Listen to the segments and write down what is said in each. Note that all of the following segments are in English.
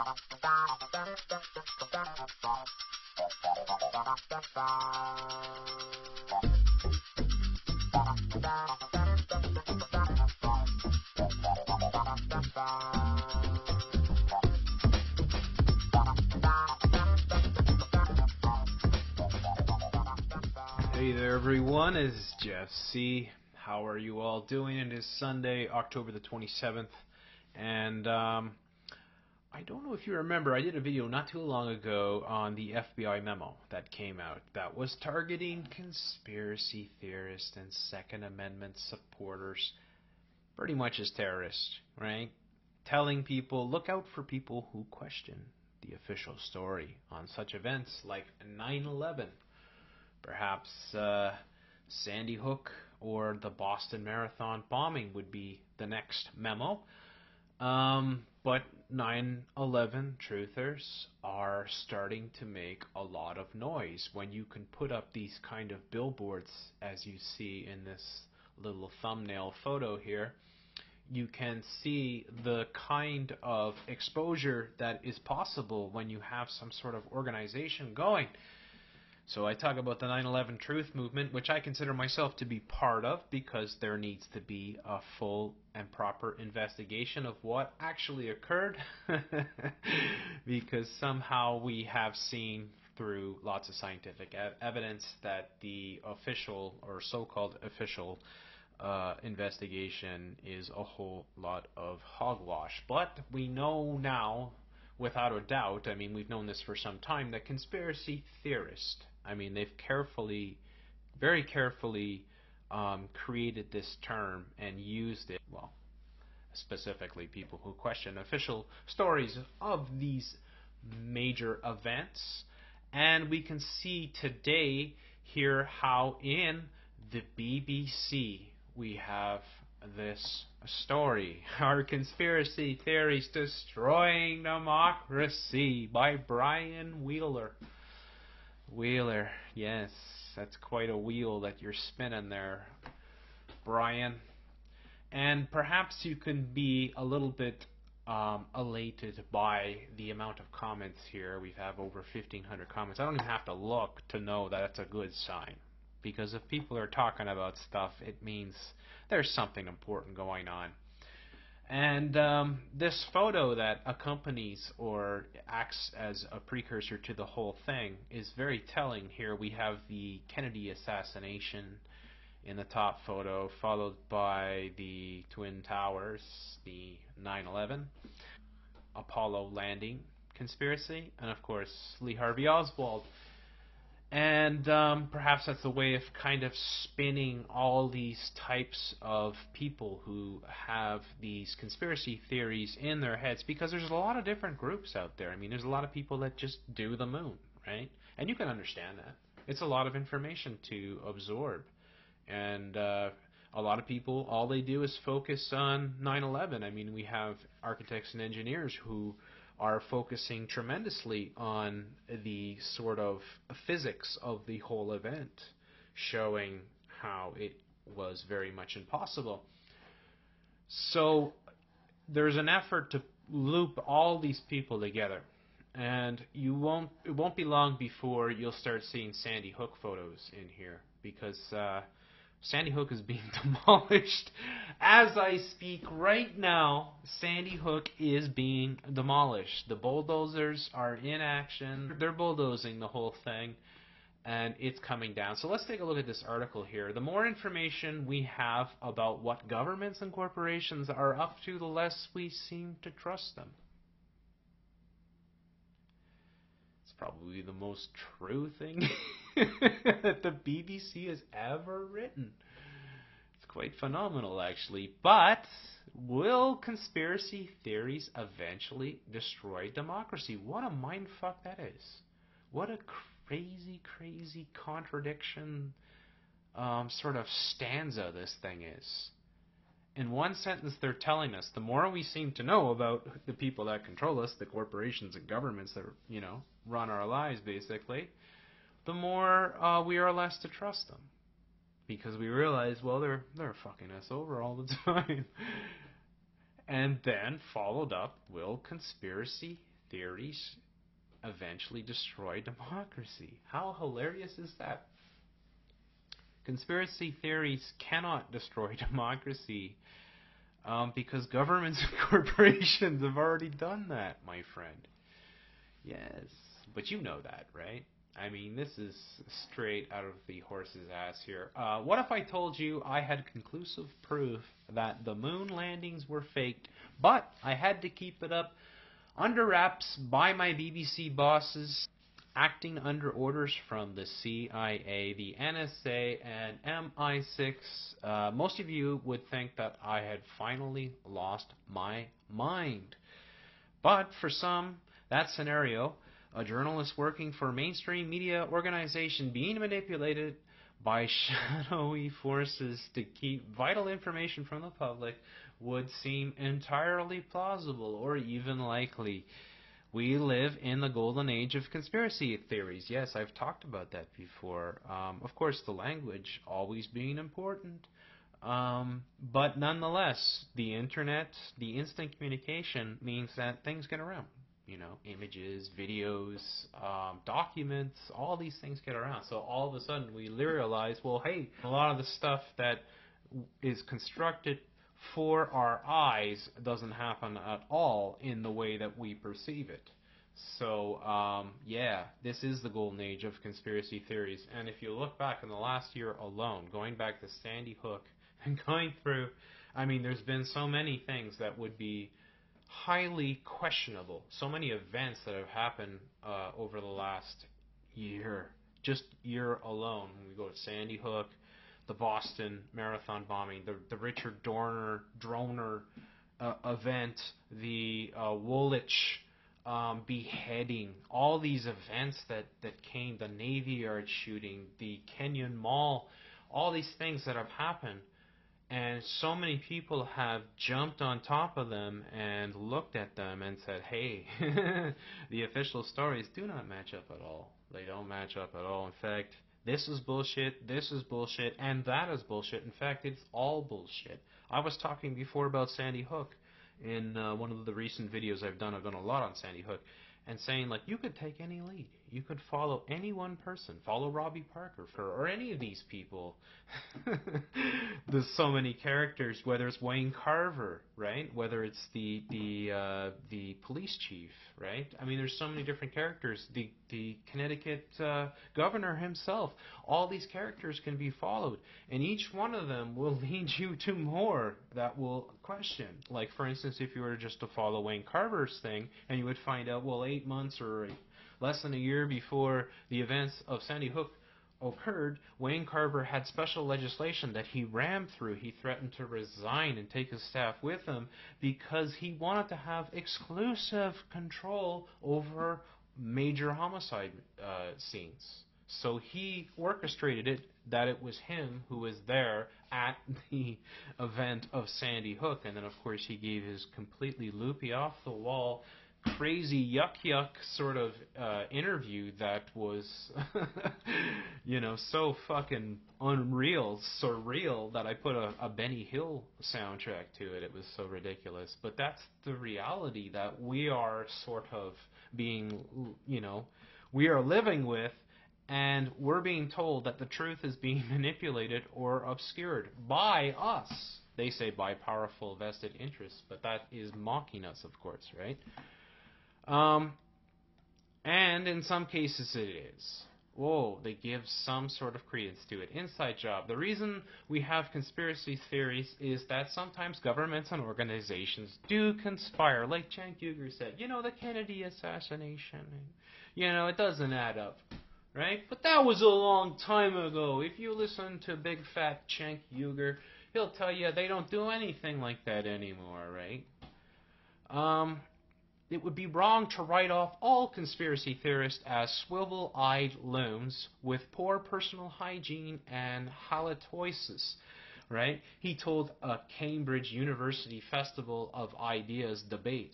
Hey there everyone, it's Jeff C. How are you all doing? It is Sunday, October the 27th, and I don't know if you remember, I did a video not too long ago on the FBI memo that came out that was targeting conspiracy theorists and Second Amendment supporters pretty much as terrorists, right? Telling people, look out for people who question the official story on such events like 9/11. Perhaps Sandy Hook or the Boston Marathon bombing would be the next memo. But 9/11 truthers are starting to make a lot of noise when you can put up these kind of billboards, as you see in this little thumbnail photo here. You can see the kind of exposure that is possible when you have some sort of organization going. So I talk about the 9/11 truth movement, which I consider myself to be part of, because there needs to be a full and proper investigation of what actually occurred. Because somehow we have seen through lots of scientific evidence that the official or so-called official investigation is a whole lot of hogwash. But we know now, without a doubt, I mean, we've known this for some time, that conspiracy theorists, I mean, they've very carefully created this term and used it, well, specifically people who question official stories of these major events. And we can see today here how in the BBC we have this story. Are conspiracy theories destroying democracy? By Brian Wheeler. Wheeler, yes, that's quite a wheel that you're spinning there, Brian. And perhaps you can be a little bit elated by the amount of comments here. We have over 1,500 comments. I don't even have to look to know that that's a good sign. Because if people are talking about stuff, it means there's something important going on. And this photo that accompanies or acts as a precursor to the whole thing is very telling. Here we have the Kennedy assassination in the top photo, followed by the Twin Towers, the 9/11, Apollo landing conspiracy, and of course Lee Harvey Oswald. And perhaps that's a way of kind of spinning all these types of people who have these conspiracy theories in their heads, because there's a lot of different groups out there. I mean, there's a lot of people that just do the moon, right? And you can understand that. It's a lot of information to absorb. And a lot of people, all they do is focus on 9/11. I mean, we have architects and engineers who are focusing tremendously on the sort of physics of the whole event, showing how it was very much impossible. So there's an effort to loop all these people together, and it won't be long before you'll start seeing Sandy Hook photos in here, because Sandy Hook is being demolished. As I speak right now, Sandy Hook is being demolished. The bulldozers are in action. They're bulldozing the whole thing, and it's coming down. So let's take a look at this article here. The more information we have about what governments and corporations are up to, the less we seem to trust them. It's probably the most true thing that the BBC has ever written. It's quite phenomenal, actually. But will conspiracy theories eventually destroy democracy? What a mindfuck that is. What a crazy, crazy contradiction sort of stanza this thing is. In one sentence, they're telling us the more we seem to know about the people that control us, the corporations and governments that, run our lives, basically, the more we are less to trust them. Because we realize, well, they're fucking us over all the time. And then, followed up, will conspiracy theories eventually destroy democracy. How hilarious is that? Conspiracy theories cannot destroy democracy because governments and corporations have already done that, my friend. Yes, but you know that, right? I mean, this is straight out of the horse's ass here. What if I told you I had conclusive proof that the moon landings were faked, but I had to keep it up under wraps by my BBC bosses, acting under orders from the CIA, the NSA, and MI6? Most of you would think that I had finally lost my mind. But for some, that scenario, a journalist working for a mainstream media organization being manipulated by shadowy forces to keep vital information from the public, would seem entirely plausible or even likely. We live in the golden age of conspiracy theories. Yes, I've talked about that before. Of course, the language always being important. But nonetheless, the internet, the instant communication means that things get around. You know, images, videos, documents, all these things get around. So all of a sudden we realize, well, hey, a lot of the stuff that is constructed for our eyes doesn't happen at all in the way that we perceive it. So, yeah, this is the golden age of conspiracy theories. And if you look back in the last year alone, going back to Sandy Hook and going through, I mean, there's been so many things that would be highly questionable. So many events that have happened over the last year, just year alone. When we go to Sandy Hook, the Boston Marathon bombing, the Richard Droner event, the Woolwich beheading, all these events that came, the Navy Yard shooting, the Kenyon Mall, all these things that have happened. And so many people have jumped on top of them and looked at them and said, hey, the official stories do not match up at all. They don't match up at all. In fact, this is bullshit, and that is bullshit. In fact, it's all bullshit. I was talking before about Sandy Hook in one of the recent videos I've done. I've done a lot on Sandy Hook. And saying, like, you could take any lead. You could follow any one person. Follow Robbie Parker or any of these people. There's so many characters, whether it's Wayne Carver, right? Whether it's the police chief, right? I mean, there's so many different characters. The Connecticut governor himself. All these characters can be followed. And each one of them will lead you to more that will question. Like, for instance, if you were just to follow Wayne Carver's thing, and you would find out, well, 8 months or less than a year before the events of Sandy Hook occurred, Wayne Carver had special legislation that he rammed through. He threatened to resign and take his staff with him because he wanted to have exclusive control over major homicide scenes. So he orchestrated it that it was him who was there at the event of Sandy Hook. And then, of course, he gave his completely loopy, off-the-wall, crazy yuck sort of interview that was, you know, so fucking unreal, surreal, that I put a Benny Hill soundtrack to it. It was so ridiculous. But that's the reality that we are sort of being, you know, we are living with, and we're being told that the truth is being manipulated or obscured by us. They say by powerful vested interests, but that is mocking us, of course, right? And in some cases it is. Whoa, they give some sort of credence to it. Inside job. The reason we have conspiracy theories is that sometimes governments and organizations do conspire. Like Cenk Uygur said, you know, the Kennedy assassination, you know, it doesn't add up, right? But that was a long time ago. If you listen to big fat Cenk Uygur, he'll tell you they don't do anything like that anymore, right? It would be wrong to write off all conspiracy theorists as swivel-eyed loons with poor personal hygiene and halitosis, right? He told a Cambridge University Festival of Ideas debate,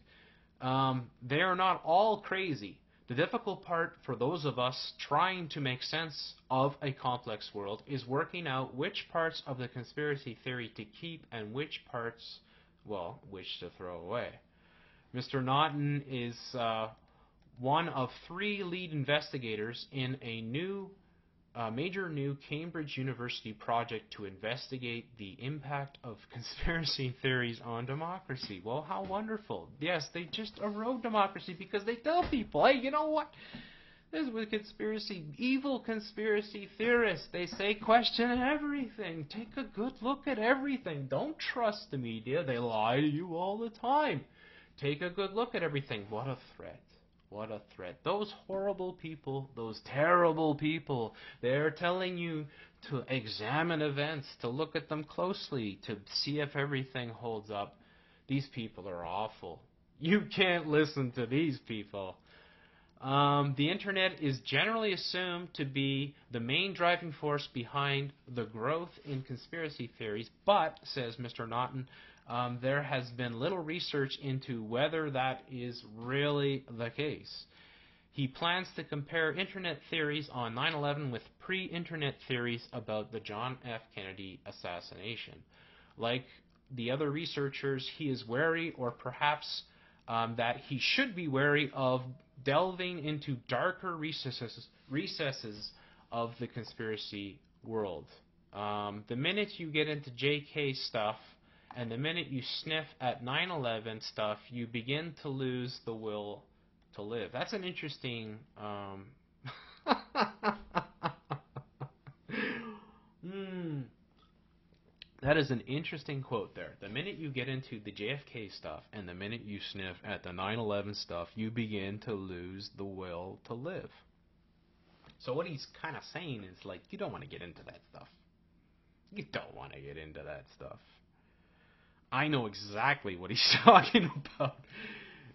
they are not all crazy. The difficult part for those of us trying to make sense of a complex world is working out which parts of the conspiracy theory to keep and which parts, well, which to throw away. Mr. Naughton is one of three lead investigators in a major new Cambridge University project to investigate the impact of conspiracy theories on democracy. Well, how wonderful. Yes, they just erode democracy because they tell people, hey, you know what? This is with evil conspiracy theorists. They say question everything. Take a good look at everything. Don't trust the media. They lie to you all the time. Take a good look at everything. What a threat. What a threat. Those horrible people, those terrible people, they're telling you to examine events, to look at them closely, to see if everything holds up. These people are awful. You can't listen to these people. The internet is generally assumed to be the main driving force behind the growth in conspiracy theories, but, says Mr. Naughton, there has been little research into whether that is really the case. He plans to compare internet theories on 9/11 with pre-internet theories about the John F. Kennedy assassination. Like the other researchers, he is wary, or perhaps that he should be wary of delving into darker recesses of the conspiracy world. The minute you get into JK stuff and the minute you sniff at 9/11 stuff, you begin to lose the will to live. That's an interesting That is an interesting quote there. The minute you get into the JFK stuff and the minute you sniff at the 9/11 stuff, you begin to lose the will to live. So what he's kind of saying is, like, you don't want to get into that stuff. You don't want to get into that stuff. I know exactly what he's talking about.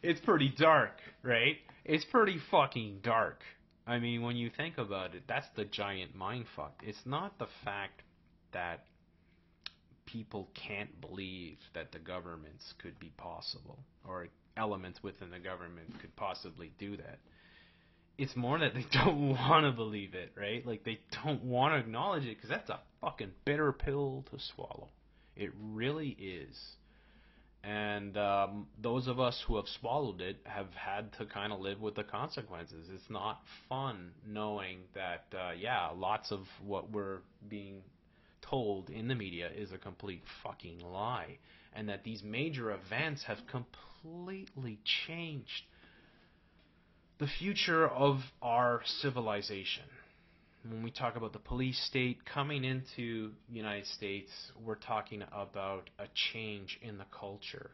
It's pretty dark, right? It's pretty fucking dark. I mean, when you think about it, that's the giant mindfuck. It's not the fact that people can't believe that the governments could be possible, or elements within the government could possibly do that. It's more that they don't want to believe it, right? Like, they don't want to acknowledge it because that's a fucking bitter pill to swallow. It really is. And those of us who have swallowed it have had to kind of live with the consequences. It's not fun knowing that, lots of what we're being told in the media is a complete fucking lie, and that these major events have completely changed the future of our civilization. When we talk about the police state coming into the United States, we're talking about a change in the culture.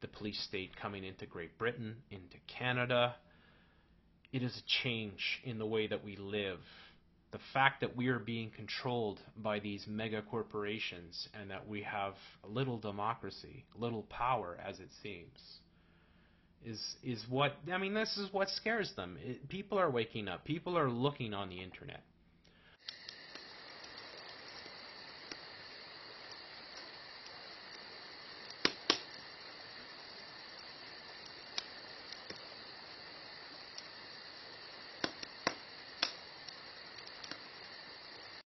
The police state coming into Great Britain, into Canada, it is a change in the way that we live. The fact that we are being controlled by these mega corporations and that we have little democracy, little power as it seems, is what, I mean, this is what scares them. People are waking up. People are looking on the internet.